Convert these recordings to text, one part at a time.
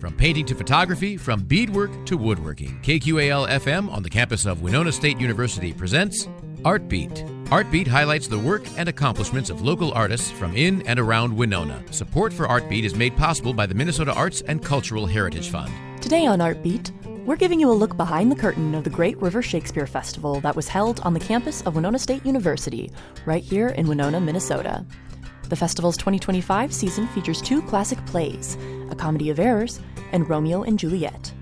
From painting to photography, from beadwork to woodworking, KQAL-FM on the campus of Winona State University presents Art Beat. Art Beat highlights the work and accomplishments of local artists from in and around Winona. Support for Art Beat is made possible by the Minnesota Arts and Cultural Heritage Fund. Today on Art Beat, we're giving you a look behind the curtain of the Great River Shakespeare Festival that was held on the campus of Winona State University, right here in Winona, Minnesota. The festival's 2025 season features two classic plays, A Comedy of Errors and Romeo and Juliet.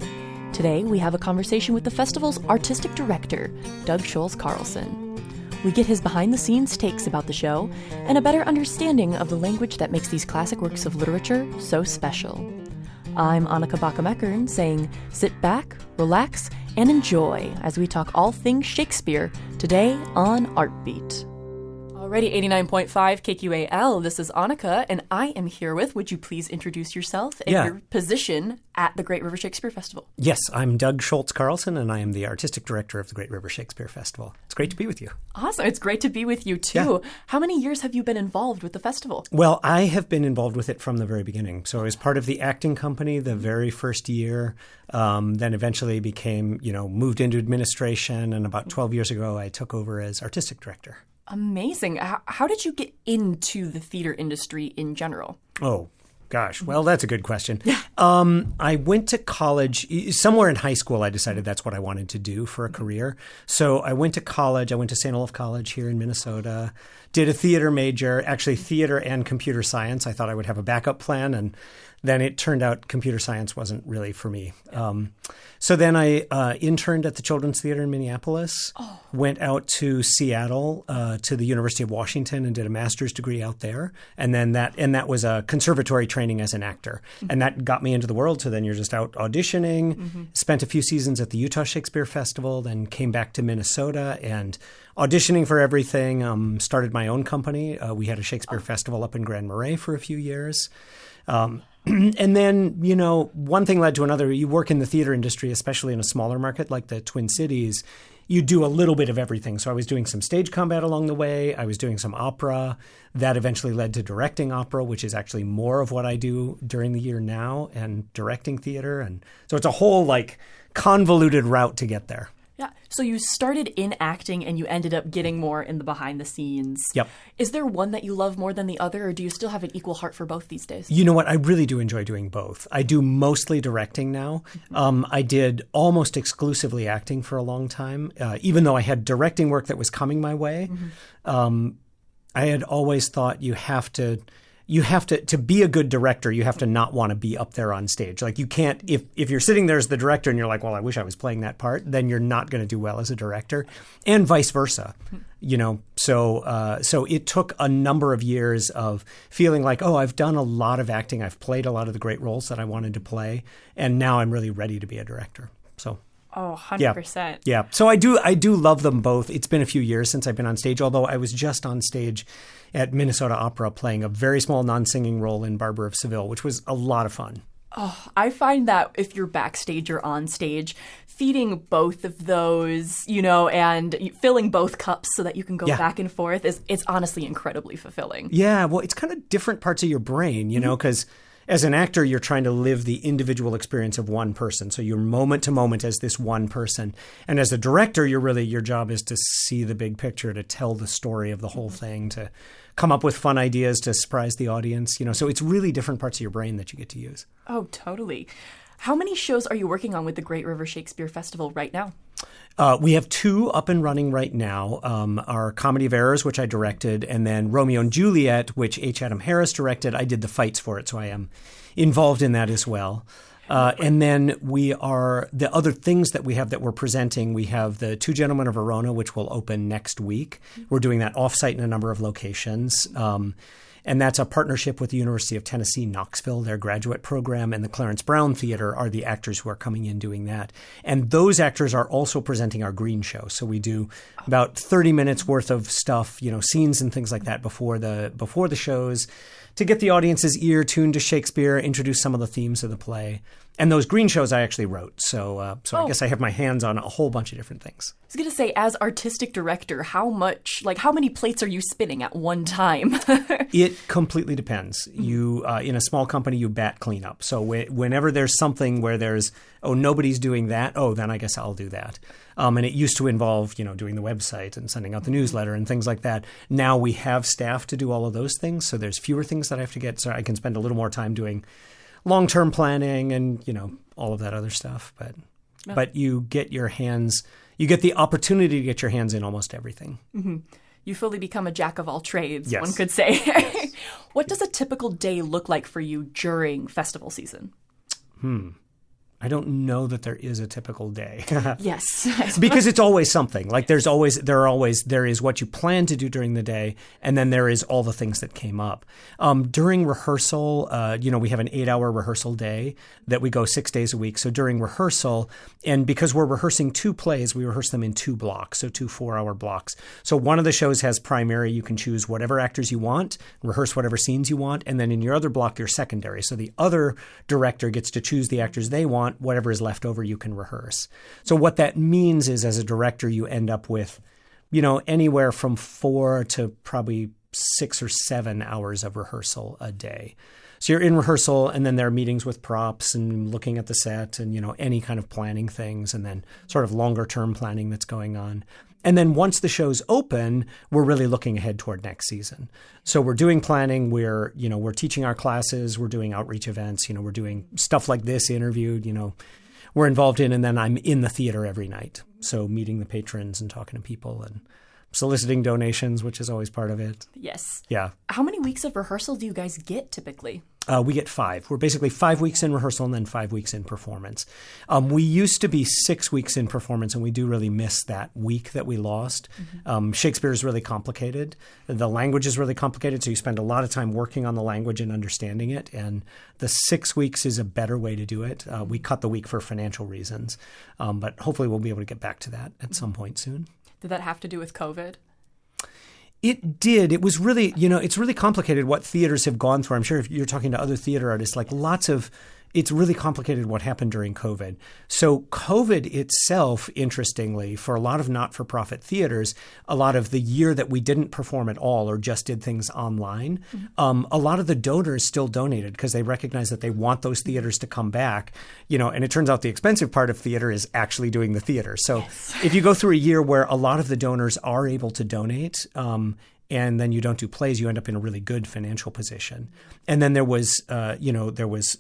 Today, we have a conversation with the festival's artistic director, Doug Scholz-Carlson. We get his behind-the-scenes takes about the show and a better understanding of the language that makes these classic works of literature so special. I'm Annika Bakkum-Ekern saying sit back, relax, and enjoy as we talk all things Shakespeare today on Art Beat. Alrighty, 89.5 KQAL, this is Annika, and I am here with, would you please introduce yourself and your position at the Great River Shakespeare Festival? Yes, I'm Doug Scholz-Carlson, and I am the artistic director of the Great River Shakespeare Festival. It's great to be with you. Awesome. It's great to be with you, too. Yeah. How many years have you been involved with the festival? Well, I have been involved with it from the very beginning. So I was part of the acting company the very first year, then eventually became, moved into administration, and about 12 years ago, I took over as artistic director. Amazing. How did you get into the theater industry in general? Oh, gosh. Well, that's a good question. I went to college. Somewhere in high school, I decided that's what I wanted to do for a career. So I went to college. I went to St. Olaf College here in Minnesota, did a theater major, actually theater and computer science. I thought I would have a backup plan, and then it turned out computer science wasn't really for me. So then I interned at the Children's Theater in Minneapolis, went out to Seattle to the University of Washington and did a master's degree out there. And then that was a conservatory training as an actor. And that got me into the world. So then you're just out auditioning, spent a few seasons at the Utah Shakespeare Festival, then came back to Minnesota and auditioning for everything, started my own company. We had a Shakespeare Festival up in Grand Marais for a few years. And then, one thing led to another. You work in the theater industry, especially in a smaller market like the Twin Cities, you do a little bit of everything. So I was doing some stage combat along the way. I was doing some opera. That eventually led to directing opera, which is actually more of what I do during the year now, and directing theater. And so it's a whole convoluted route to get there. Yeah. So you started in acting and you ended up getting more in the behind the scenes. Yep. Is there one that you love more than the other, or do you still have an equal heart for both these days? You know what? I really do enjoy doing both. I do mostly directing now. I did almost exclusively acting for a long time, even though I had directing work that was coming my way. I had always thought you have to be a good director, you have to not want to be up there on stage. Like you can't, if you're sitting there as the director and you're like, well, I wish I was playing that part, then you're not going to do well as a director, and vice versa, So it took a number of years of feeling like, I've done a lot of acting. I've played a lot of the great roles that I wanted to play. And now I'm really ready to be a director. So. Oh, 100%. Yeah. So I do love them both. It's been a few years since I've been on stage, although I was just on stage at Minnesota Opera playing a very small non-singing role in Barber of Seville, which was a lot of fun. Oh, I find that if you're backstage or on stage, feeding both of those, and filling both cups so that you can go back and forth it's honestly incredibly fulfilling. Yeah, well, it's kind of different parts of your brain, because as an actor, you're trying to live the individual experience of one person. So you're moment to moment as this one person. And as a director, your job is to see the big picture, to tell the story of the whole thing, to come up with fun ideas to surprise the audience. So it's really different parts of your brain that you get to use. Oh, totally. How many shows are you working on with the Great River Shakespeare Festival right now? We have two up and running right now. Our Comedy of Errors, which I directed, and then Romeo and Juliet, which H. Adam Harris directed. I did the fights for it, so I am involved in that as well. And then the other things that we have that we're presenting, we have the Two Gentlemen of Verona, which will open next week. We're doing that offsite in a number of locations. And that's a partnership with the University of Tennessee, Knoxville. Their graduate program and the Clarence Brown Theater are the actors who are coming in doing that. And those actors are also presenting our Green Show. So we do about 30 minutes worth of stuff, scenes and things like that before the shows to get the audience's ear tuned to Shakespeare, introduce some of the themes of the play. And those green shows I actually wrote. So I guess I have my hands on a whole bunch of different things. I was going to say, as artistic director, how many plates are you spinning at one time? It completely depends. You, in a small company, you bat cleanup. So whenever there's something where there's, nobody's doing that, then I guess I'll do that. And it used to involve, doing the website and sending out the newsletter and things like that. Now we have staff to do all of those things. So there's fewer things that I have to get. So I can spend a little more time doing long-term planning and, all of that other stuff. But you get the opportunity to get your hands in almost everything. Mm-hmm. You fully become a jack of all trades, yes. One could say. What does a typical day look like for you during festival season? I don't know that there is a typical day. Yes. Because it's always something. Like there is what you plan to do during the day, and then there is all the things that came up. During rehearsal, we have an 8-hour rehearsal day that we go 6 days a week. So during rehearsal, and because we're rehearsing 2 plays, we rehearse them in 2 blocks, so 2 4-hour blocks. So one of the shows has primary. You can choose whatever actors you want, rehearse whatever scenes you want, and then in your other block, you're secondary. So the other director gets to choose the actors they want. Whatever is left over, you can rehearse. So what that means is, as a director, you end up with, anywhere from 4 to probably 6 or 7 hours of rehearsal a day. So you're in rehearsal, and then there are meetings with props and looking at the set and, any kind of planning things, and then sort of longer term planning that's going on. And then once the show's open, we're really looking ahead toward next season. So we're doing planning. We're teaching our classes. We're doing outreach events. We're doing stuff like this, interviewed, we're involved in. And then I'm in the theater every night. So meeting the patrons and talking to people and soliciting donations, which is always part of it. Yes. Yeah. How many weeks of rehearsal do you guys get typically? We get 5. We're basically 5 weeks in rehearsal and then 5 weeks in performance. We used to be 6 weeks in performance, and we do really miss that week that we lost. Mm-hmm. Shakespeare is really complicated. The language is really complicated, so you spend a lot of time working on the language and understanding it. And the 6 weeks is a better way to do it. We cut the week for financial reasons, but hopefully we'll be able to get back to that at some point soon. Did that have to do with COVID? It did. It was really, it's really complicated what theaters have gone through. I'm sure if you're talking to other theater artists, it's really complicated what happened during COVID. So COVID itself, interestingly, for a lot of not-for-profit theaters, a lot of the year that we didn't perform at all or just did things online, a lot of the donors still donated because they recognize that they want those theaters to come back, and it turns out the expensive part of theater is actually doing the theater. So yes. If you go through a year where a lot of the donors are able to donate, and then you don't do plays, you end up in a really good financial position. And then there was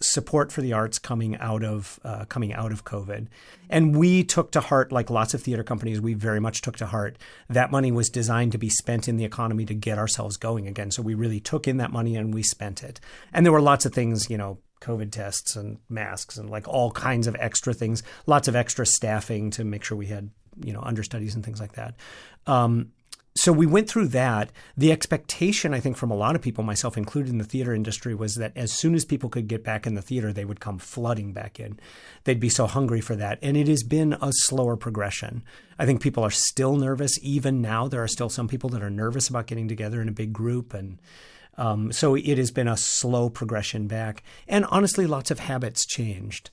support for the arts coming out of COVID. And we took to heart, like lots of theater companies, we very much took to heart that money was designed to be spent in the economy to get ourselves going again. So we really took in that money and we spent it. And there were lots of things, COVID tests and masks and like all kinds of extra things, lots of extra staffing to make sure we had, understudies and things like that. So we went through that. The expectation, I think, from a lot of people, myself included in the theater industry, was that as soon as people could get back in the theater, they would come flooding back in. They'd be so hungry for that. And it has been a slower progression. I think people are still nervous. Even now, there are still some people that are nervous about getting together in a big group. And so it has been a slow progression back. And honestly, lots of habits changed.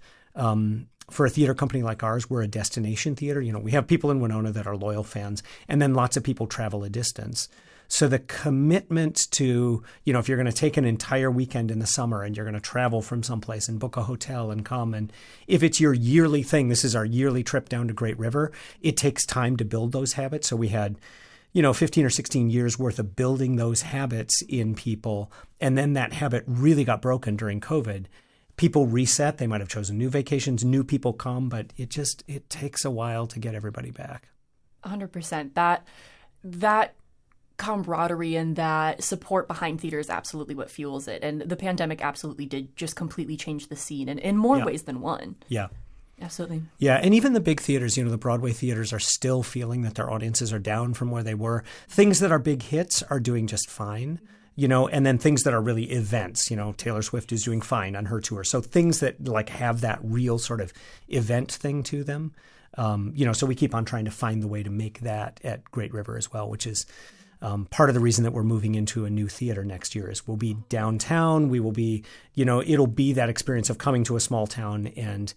For a theater company like ours, we're a destination theater. We have people in Winona that are loyal fans, and then lots of people travel a distance. So the commitment to, if you're going to take an entire weekend in the summer and you're going to travel from someplace and book a hotel and come, and if it's your yearly thing, this is our yearly trip down to Great River, it takes time to build those habits. So we had 15 or 16 years worth of building those habits in people. And then that habit really got broken during COVID. People reset. They might have chosen new vacations. New people come, but it takes a while to get everybody back. 100%. That camaraderie and that support behind theater is absolutely what fuels it. And the pandemic absolutely did just completely change the scene in more ways than one. Yeah. Absolutely. Yeah. And even the big theaters, the Broadway theaters are still feeling that their audiences are down from where they were. Things that are big hits are doing just fine. And then things that are really events, Taylor Swift is doing fine on her tour. So things that have that real sort of event thing to them, so we keep on trying to find the way to make that at Great River as well, which is Part of the reason that we're moving into a new theater next year is we'll be downtown. We will be, it'll be that experience of coming to a small town and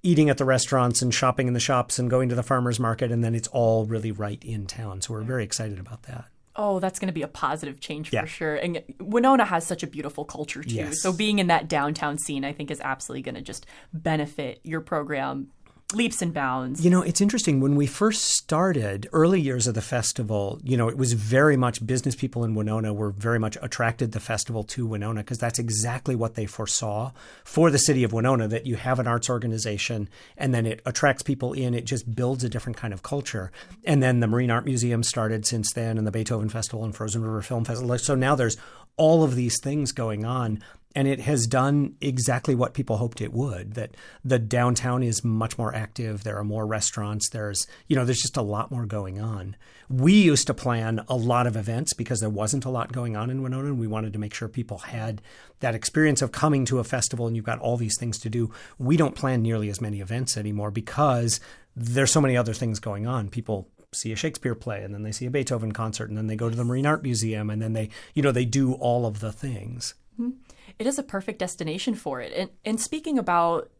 eating at the restaurants and shopping in the shops and going to the farmer's market. And then it's all really right in town. So we're very excited about that. Oh, that's going to be a positive change for sure. And Winona has such a beautiful culture too. Yes. So being in that downtown scene, I think, is absolutely going to just benefit your program leaps and bounds. It's interesting. When we first started, early years of the festival, it was very much business people in Winona were very much attracted the festival to Winona because that's exactly what they foresaw for the city of Winona, that you have an arts organization and then it attracts people in. It just builds a different kind of culture. And then the Marine Art Museum started since then, and the Beethoven Festival and Frozen River Film Festival. So now there's all of these things going on. And it has done exactly what people hoped it would, that the downtown is much more active. There are more restaurants. There's just a lot more going on. We used to plan a lot of events because there wasn't a lot going on in Winona, and we wanted to make sure people had that experience of coming to a festival and you've got all these things to do. We don't plan nearly as many events anymore because there's so many other things going on. People see a Shakespeare play, and then they see a Beethoven concert, and then they go to the Marine Art Museum, and then they do all of the things. Mm-hmm. It is a perfect destination for it. And speaking about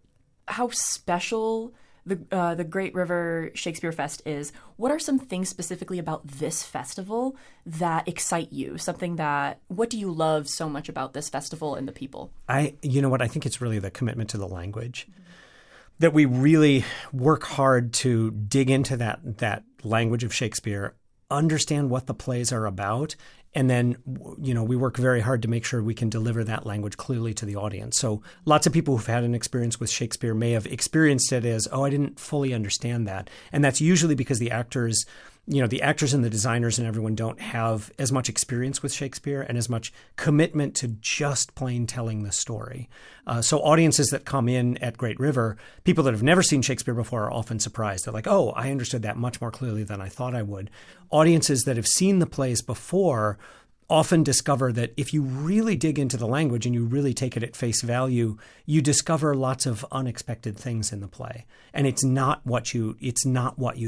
how special the Great River Shakespeare Fest is, what are some things specifically about this festival that excite you? What do you love so much about this festival and the people? I think it's really the commitment to the language. That we really work hard to dig into that language of Shakespeare, understand what the plays are about, and then, we work very hard to make sure we can deliver that language clearly to the audience. So lots of people who've had an experience with Shakespeare may have experienced it as, I didn't fully understand that. And that's usually because the actors and the designers and everyone don't have as much experience with Shakespeare and as much commitment to just plain telling the story. So audiences that come in at Great River, people that have never seen Shakespeare before, are often surprised. They're like, I understood that much more clearly than I thought I would. Audiences that have seen the plays before often discover that if you really dig into the language and you really take it at face value, you discover lots of unexpected things in the play. And it's not what you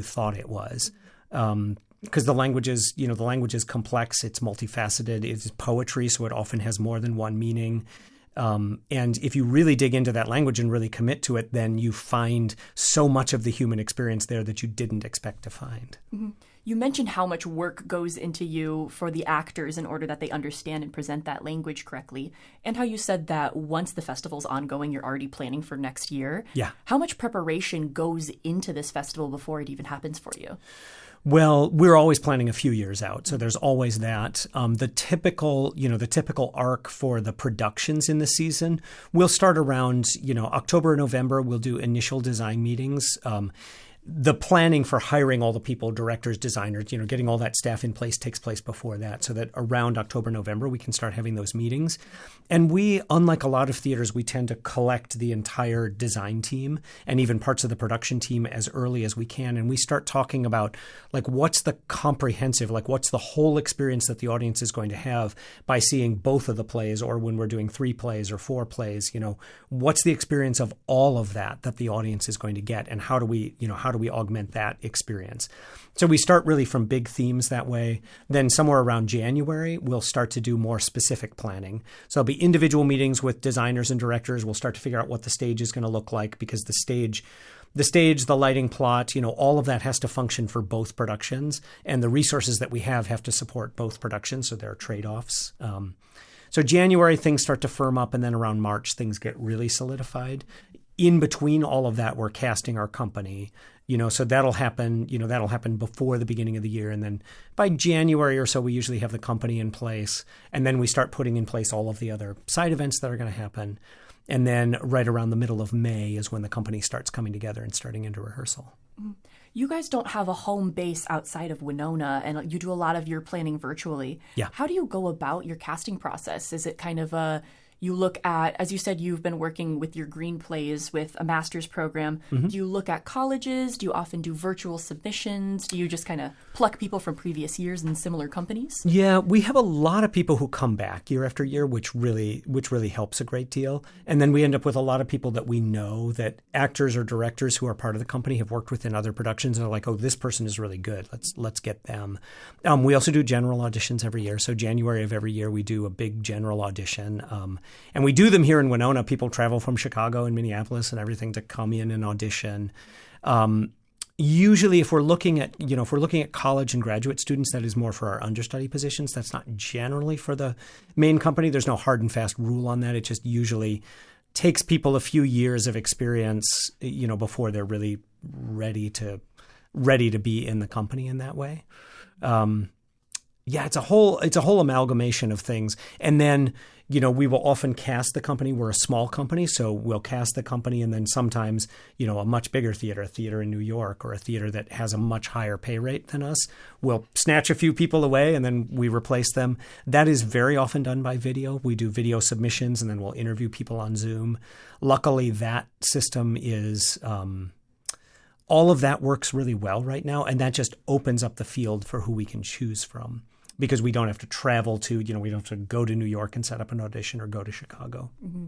thought it was. Because the language is complex, it's multifaceted, it's poetry, so it often has more than one meaning. And if you really dig into that language and really commit to it, then you find so much of the human experience there that you didn't expect to find. Mm-hmm. You mentioned how much work goes into you for the actors in order that they understand and present that language correctly, and how you said that once the festival's ongoing, you're already planning for next year. Yeah. How much preparation goes into this festival before it even happens for you? Well, we're always planning a few years out, so there's always that. The typical arc for the productions in the season, we'll start around, October, November. We'll do initial design meetings. The planning for hiring all the people, directors, designers, getting all that staff in place takes place before that, so that around October, November, we can start having those meetings. And we, unlike a lot of theaters, we tend to collect the entire design team and even parts of the production team as early as we can. And we start talking about, what's the comprehensive, what's the whole experience that the audience is going to have by seeing both of the plays, or when we're doing 3 plays or 4 plays, what's the experience of all of that the audience is going to get, and how do we augment that experience? So we start really from big themes that way. Then somewhere around January, we'll start to do more specific planning. So there'll be individual meetings with designers and directors. We'll start to figure out what the stage is going to look like, because the stage, the lighting, plot, all of that has to function for both productions, and the resources that we have to support both productions. So there are trade-offs. So January, things start to firm up, and then around March, things get really solidified. In between all of that, we're casting our company, so that'll happen before the beginning of the year. And then by January or so, we usually have the company in place. And then we start putting in place all of the other side events that are going to happen. And then right around the middle of May is when the company starts coming together and starting into rehearsal. You guys don't have a home base outside of Winona, and you do a lot of your planning virtually. Yeah. How do you go about your casting process? Is it kind of you look at, as you said, you've been working with your green plays with a master's program. Mm-hmm. Do you look at colleges? Do you often do virtual submissions? Do you just kind of pluck people from previous years in similar companies? Yeah, we have a lot of people who come back year after year, which really helps a great deal. And then we end up with a lot of people that we know, that actors or directors who are part of the company have worked with in other productions and are like, oh, this person is really good. Let's get them. We also do general auditions every year. So January of every year, we do a big general audition. And we do them here in Winona. People travel from Chicago and Minneapolis and everything to come in and audition. Usually, if we're looking at college and graduate students, that is more for our understudy positions. That's not generally for the main company. There's no hard and fast rule on that. It just usually takes people a few years of experience, before they're really ready to be in the company in that way. It's a whole amalgamation of things. And then, we will often cast the company. We're a small company, so we'll cast the company, and then sometimes, a much bigger theater, a theater in New York or a theater that has a much higher pay rate than us, we'll snatch a few people away and then we replace them. That is very often done by video. We do video submissions and then we'll interview people on Zoom. Luckily, that system is all of that works really well right now, and that just opens up the field for who we can choose from. Because we don't have to travel to, we don't have to go to New York and set up an audition or go to Chicago. Mm-hmm.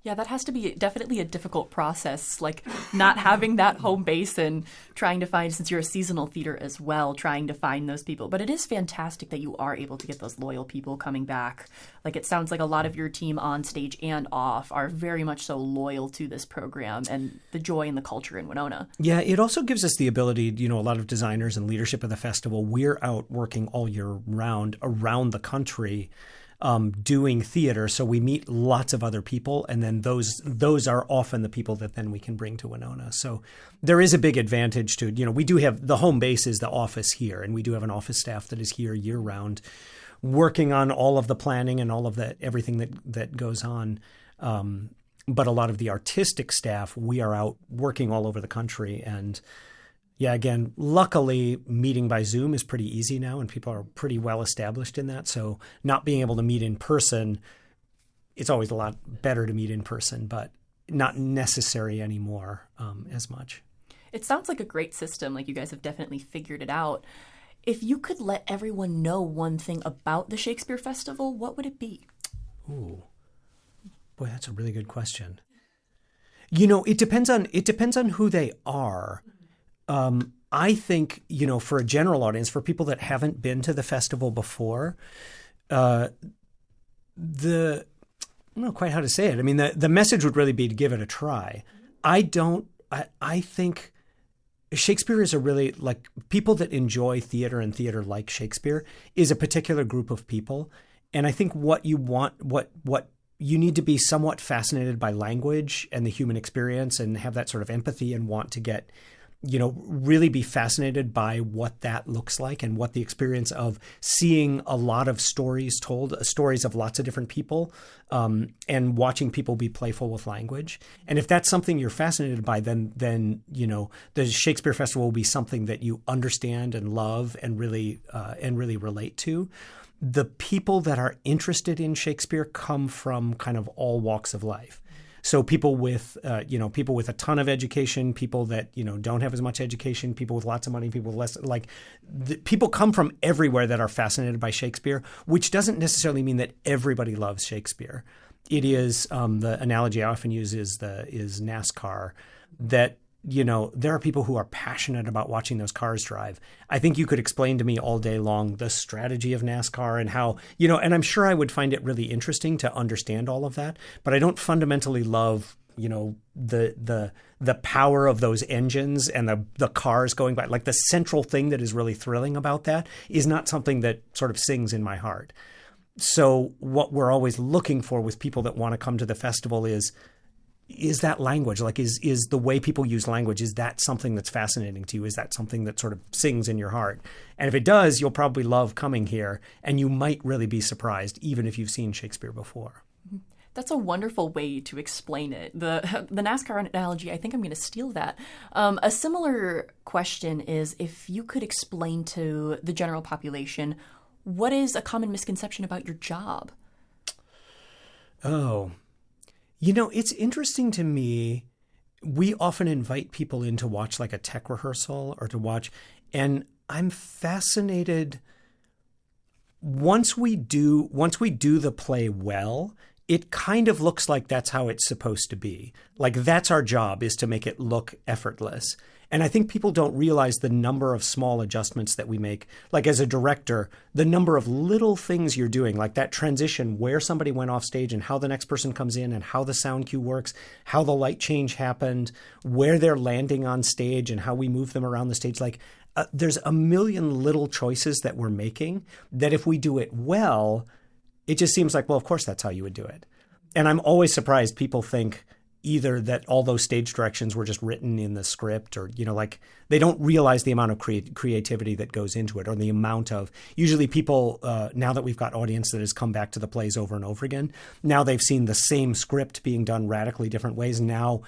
Yeah, that has to be definitely a difficult process, like not having that home base and trying to find, since you're a seasonal theater as well, trying to find those people. But it is fantastic that you are able to get those loyal people coming back. Like, it sounds like a lot of your team on stage and off are very much so loyal to this program and the joy and the culture in Winona. Yeah, it also gives us the ability, a lot of designers and leadership of the festival, we're out working all year round around the country, doing theater. So we meet lots of other people, and then those are often the people that then we can bring to Winona. So there is a big advantage to, we do have the home base is the office here, and we do have an office staff that is here year round working on all of the planning and all of that, everything that goes on. But a lot of the artistic staff, we are out working all over the country. And yeah, again, luckily, meeting by Zoom is pretty easy now, and people are pretty well established in that. So not being able to meet in person, it's always a lot better to meet in person, but not necessary anymore as much. It sounds like a great system. Like, you guys have definitely figured it out. If you could let everyone know one thing about the Shakespeare Festival, what would it be? Ooh, boy, that's a really good question. It depends on who they are. I think, for a general audience, for people that haven't been to the festival before, I don't know quite how to say it. I mean, the message would really be to give it a try. I think Shakespeare is a really, like, people that enjoy theater and theater like Shakespeare is a particular group of people. And I think what you want, what you need to be somewhat fascinated by language and the human experience and have that sort of empathy and want to get, really be fascinated by what that looks like and what the experience of seeing a lot of stories told, stories of lots of different people, and watching people be playful with language. And if that's something you're fascinated by, then the Shakespeare Festival will be something that you understand and love and really relate to. The people that are interested in Shakespeare come from kind of all walks of life. So people with a ton of education, people that, don't have as much education, people with lots of money, people with less, people come from everywhere that are fascinated by Shakespeare, which doesn't necessarily mean that everybody loves Shakespeare. It is, the analogy I often use is NASCAR, that, there are people who are passionate about watching those cars drive. I think you could explain to me all day long the strategy of NASCAR and how, and I'm sure I would find it really interesting to understand all of that, but I don't fundamentally love, the power of those engines and the cars going by. Like, the central thing that is really thrilling about that is not something that sort of sings in my heart. So what we're always looking for with people that want to come to the festival is that language, like is the way people use language, is that something that's fascinating to you? Is that something that sort of sings in your heart? And if it does, you'll probably love coming here, and you might really be surprised, even if you've seen Shakespeare before. That's a wonderful way to explain it. The NASCAR analogy, I think I'm going to steal that. A similar question is, if you could explain to the general population, what is a common misconception about your job? Oh, it's interesting to me. We often invite people in to watch like a tech rehearsal or to watch, and I'm fascinated. Once we do the play well, it kind of looks like that's how it's supposed to be. Like that's our job, is to make it look effortless. And I think people don't realize the number of small adjustments that we make. Like as a director, the number of little things you're doing, like that transition where somebody went off stage and how the next person comes in and how the sound cue works, how the light change happened, where they're landing on stage and how we move them around the stage. Like there's a million little choices that we're making that if we do it well, it just seems like, well, of course, that's how you would do it. And I'm always surprised people think either that all those stage directions were just written in the script or, like they don't realize the amount of creativity that goes into it or the amount of, usually people, now that we've got audience that has come back to the plays over and over again, now they've seen the same script being done radically different ways. Now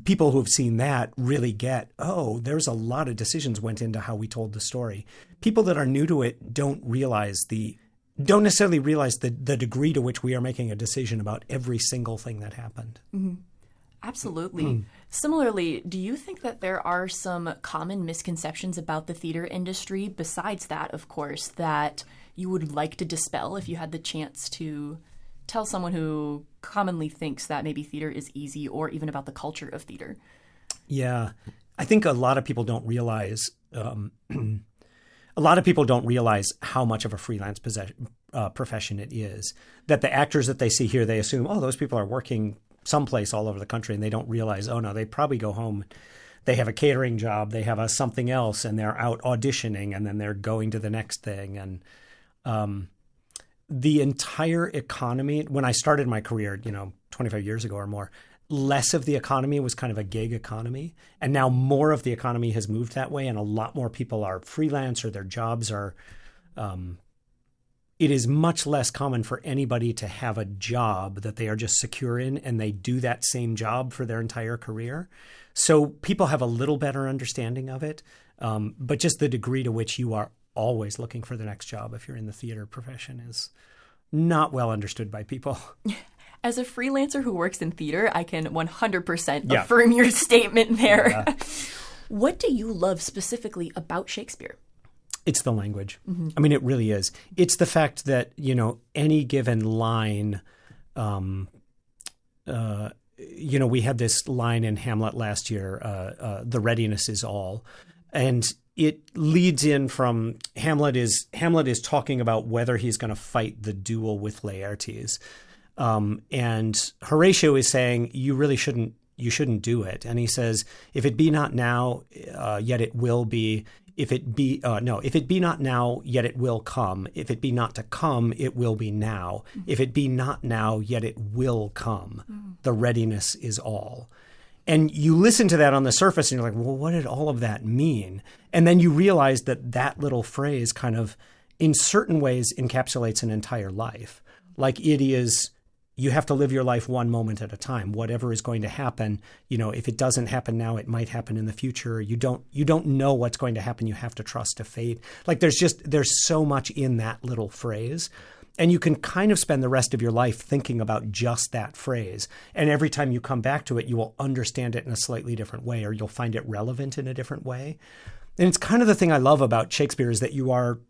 people who have seen that really get, oh, there's a lot of decisions went into how we told the story. People that are new to it don't necessarily realize the degree to which we are making a decision about every single thing that happened. Mm-hmm. Absolutely. Similarly, do you think that there are some common misconceptions about the theater industry, besides that, of course, that you would like to dispel if you had the chance to tell someone who commonly thinks that maybe theater is easy, or even about the culture of theater? Yeah, I think a lot of people don't realize how much of a freelance profession it is. That the actors that they see here, they assume, oh, those people are working someplace all over the country, and they don't realize, oh no, they probably go home. They have a catering job, they have a something else, and they're out auditioning, and then they're going to the next thing. And the entire economy, when I started my career, 25 years ago or more, less of the economy was kind of a gig economy. And now more of the economy has moved that way, and a lot more people are freelance or their jobs are it is much less common for anybody to have a job that they are just secure in, and they do that same job for their entire career. So people have a little better understanding of it, but just the degree to which you are always looking for the next job if you're in the theater profession is not well understood by people. As a freelancer who works in theater, I can 100% affirm your statement there. Yeah. What do you love specifically about Shakespeare? It's the language. Mm-hmm. I mean, it really is. It's the fact that, any given line, we had this line in Hamlet last year, the readiness is all. And it leads in from Hamlet is talking about whether he's going to fight the duel with Laertes. And Horatio is saying, you really shouldn't do it. And he says, if it be not now, yet it will be. If it be not now, yet it will come. If it be not to come, it will be now. Mm-hmm. If it be not now, yet it will come. Mm-hmm. The readiness is all. And you listen to that on the surface and you're like, well, what did all of that mean? And then you realize that little phrase kind of, in certain ways, encapsulates an entire life. Like it is, you have to live your life one moment at a time. Whatever is going to happen, if it doesn't happen now, it might happen in the future. You don't know what's going to happen. You have to trust to fate. Like there's so much in that little phrase. And you can kind of spend the rest of your life thinking about just that phrase. And every time you come back to it, you will understand it in a slightly different way, or you'll find it relevant in a different way. And it's kind of the thing I love about Shakespeare is that you're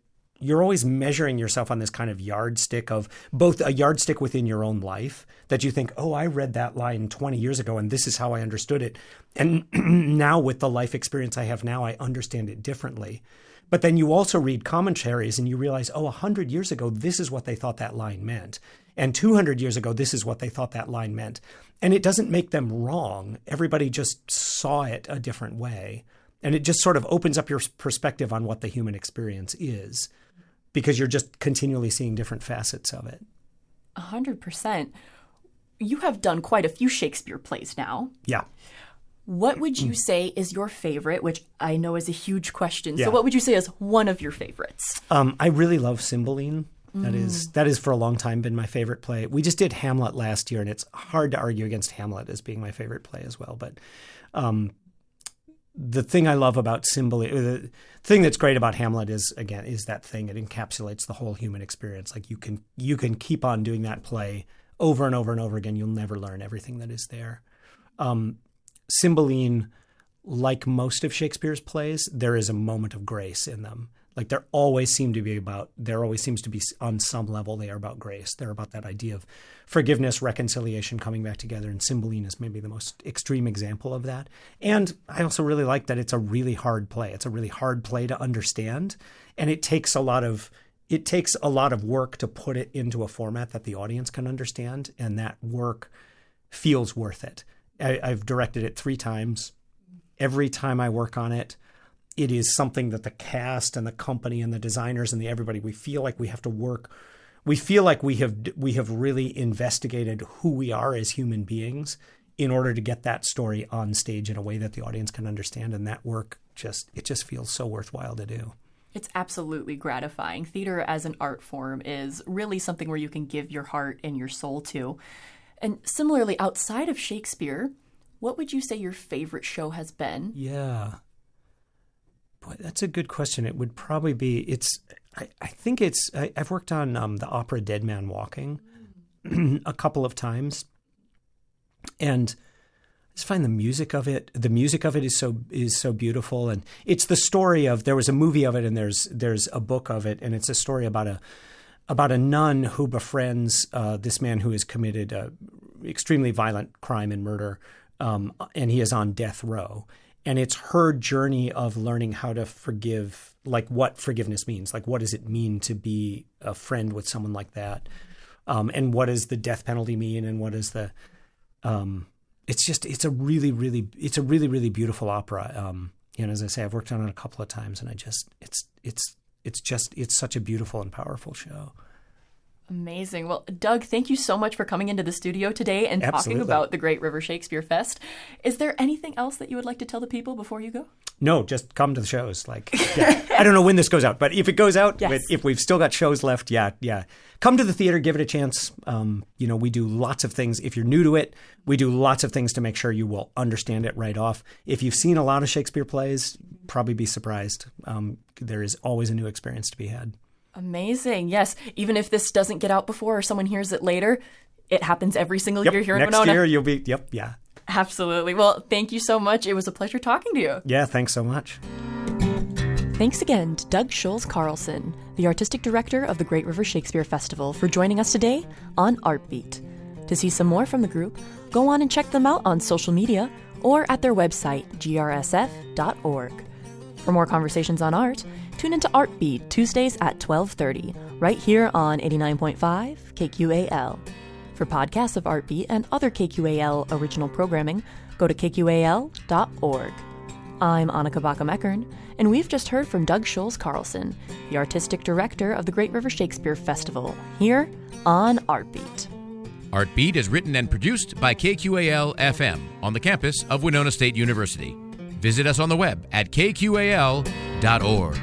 always measuring yourself on this kind of yardstick of both a yardstick within your own life that you think, oh, I read that line 20 years ago and this is how I understood it. And now with the life experience I have now, I understand it differently. But then you also read commentaries and you realize, oh, 100 years ago, this is what they thought that line meant. And 200 years ago, this is what they thought that line meant. And it doesn't make them wrong. Everybody just saw it a different way. And it just sort of opens up your perspective on what the human experience is, because you're just continually seeing different facets of it. 100%. You have done quite a few Shakespeare plays now. Yeah. What would you say is your favorite, which I know is a huge question. Yeah. So what would you say is one of your favorites? I really love Cymbeline. That is for a long time been my favorite play. We just did Hamlet last year, and it's hard to argue against Hamlet as being my favorite play as well. But the thing I love about Cymbeline, the thing that's great about Hamlet is that thing. It encapsulates the whole human experience. Like you can keep on doing that play over and over and over again. You'll never learn everything that is there. Cymbeline like most of Shakespeare's plays, there is a moment of grace in them. Like there always seems to be on some level, they are about grace. They're about that idea of forgiveness, reconciliation, coming back together. And Cymbeline is maybe the most extreme example of that. And I also really like that it's a really hard play. It's a really hard play to understand. And it takes a lot of work to put it into a format that the audience can understand. And that work feels worth it. I've directed it 3 times. Every time I work on it, it is something that the cast and the company and the designers and everybody, we feel like we have to work. We feel like we have really investigated who we are as human beings in order to get that story on stage in a way that the audience can understand. And that work just feels so worthwhile to do. It's absolutely gratifying. Theater as an art form is really something where you can give your heart and your soul to. And similarly, outside of Shakespeare, what would you say your favorite show has been? Yeah. Boy, that's a good question. It would probably be, I've worked on the opera Dead Man Walking a couple of times. And I just find the music of it is so beautiful. And it's the story of, there was a movie of it and there's a book of it. And it's a story about a nun who befriends this man who has committed a extremely violent crime and murder. And he is on death row. And it's her journey of learning how to forgive, like what forgiveness means. Like, what does it mean to be a friend with someone like that? And what does the death penalty mean? And what is the, it's a really, really beautiful opera. As I say, I've worked on it a couple of times and it's such a beautiful and powerful show. Amazing. Well, Doug, thank you so much for coming into the studio today and talking about the Great River Shakespeare Fest. Is there anything else that you would like to tell the people before you go? No, just come to the shows. I don't know when this goes out, but if it goes out, yes. If we've still got shows left, yeah. Come to the theater, give it a chance. We do lots of things. If you're new to it, we do lots of things to make sure you will understand it right off. If you've seen a lot of Shakespeare plays, probably be surprised. There is always a new experience to be had. Amazing. Yes. Even if this doesn't get out before or someone hears it later, it happens every single year here in Winona. Next year you'll be, yeah. Absolutely. Well, thank you so much. It was a pleasure talking to you. Yeah, thanks so much. Thanks again to Doug Scholz-Carlson, the artistic director of the Great River Shakespeare Festival, for joining us today on Art Beat. To see some more from the group, go on and check them out on social media or at their website, GRSF.org. For more conversations on art, tune into Art Beat Tuesdays at 12:30, right here on 89.5 KQAL. For podcasts of Art Beat and other KQAL original programming, go to kqal.org. I'm Annika Bakkum-Ekern, and we've just heard from Doug Scholz-Carlson, the artistic director of the Great River Shakespeare Festival, here on Art Beat. Art Beat is written and produced by KQAL-FM on the campus of Winona State University. Visit us on the web at kqal.org.